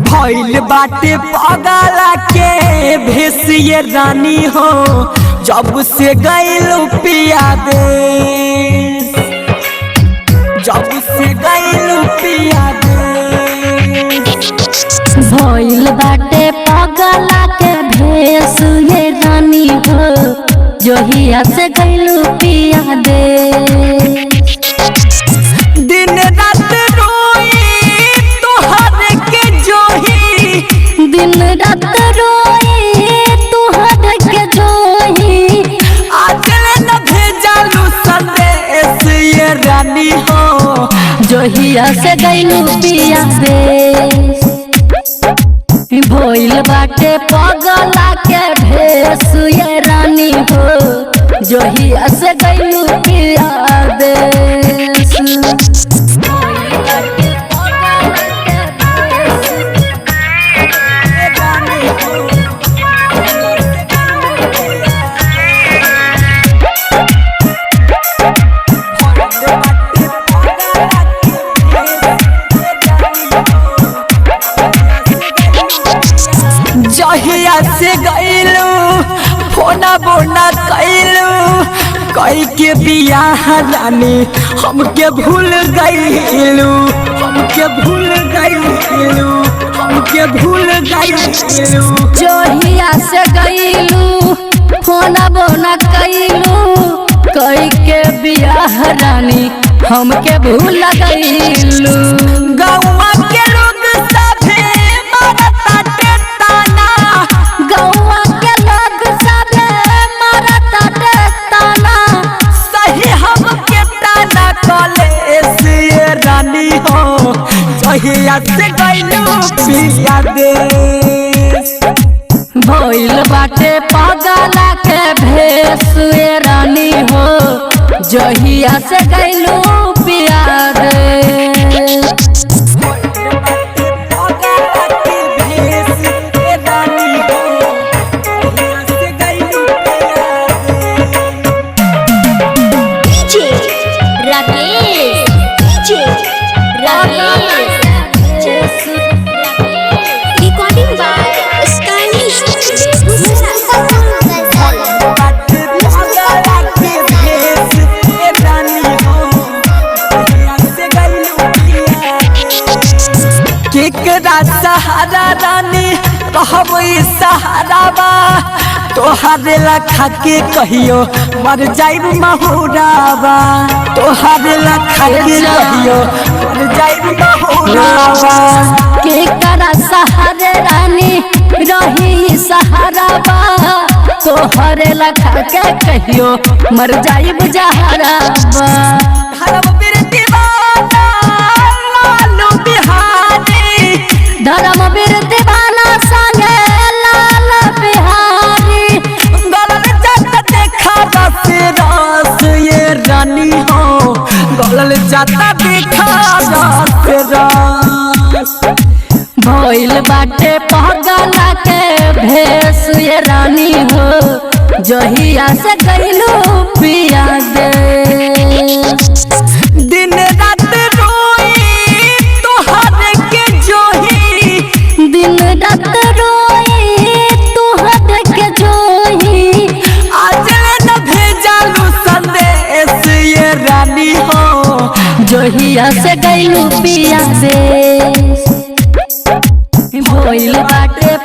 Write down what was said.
भइल बाटे पगला के भेसिए रानी हो जब से गइलू पिया दे, जब से गइलू पिया दे। भइल बाटे पगला के भेसिए रानी हो जोहिया से गइलू पिया दे। दिन रात रोई तोहर के जोही, दिन रात रोई तोहर के जोही। आज न भेजलू संदेश ये रानी हो जोहिया से गइलू पिया दे। भइल बाटे पगला के भेसिए रानी हो जोहिया से गइलू पिया दे। जहिया से गइलू फोना बोना कइलू कई के बियाह रानी हमके भूल गइलू, हमके भूल गइलू, हमके भूल गइलू। जोहिया से गइलू फोना बोना कइलू कई के बियाह रानी हमके भूल गइलू। गौवा के लोग सभे मारता के ताना, गौवा के लोग सभे मारता के ताना। सही हमके ताना कले से रानी हो जहिया से गइलू पिया दे। भइल बाटे पगला के भेसिए रानी हो जोहिया से गइलू पिया दे। केकरा सहारा रानी कहब सहारा बा तोहारे लखा के कहियो मर जाइब महुराबा, तोहारे लखा के कहियो मर जाइब महुराबा। केकरा सहारे रानी रही सहारा बा तोहरे लखा के कहियो मर जाइब जहरा बा। धर्म वीर दीवाना लालू बिहारी, धर्म वीर दीवाना संगे लाल बिहारी। गलत जात देखा रस रस ये रानी हो गलल जाता देखा रस रस। भइल बाटे पगला के भेसिए रानी हो जोहिया से गइलू पिया दे। दिन रात रोई तोहर के जोही, दिन रात रोई तोहर के जोही। आज न भेजलू संदेश ये रानी हो जोहिया से गइलू पिया दे। भइल बाटे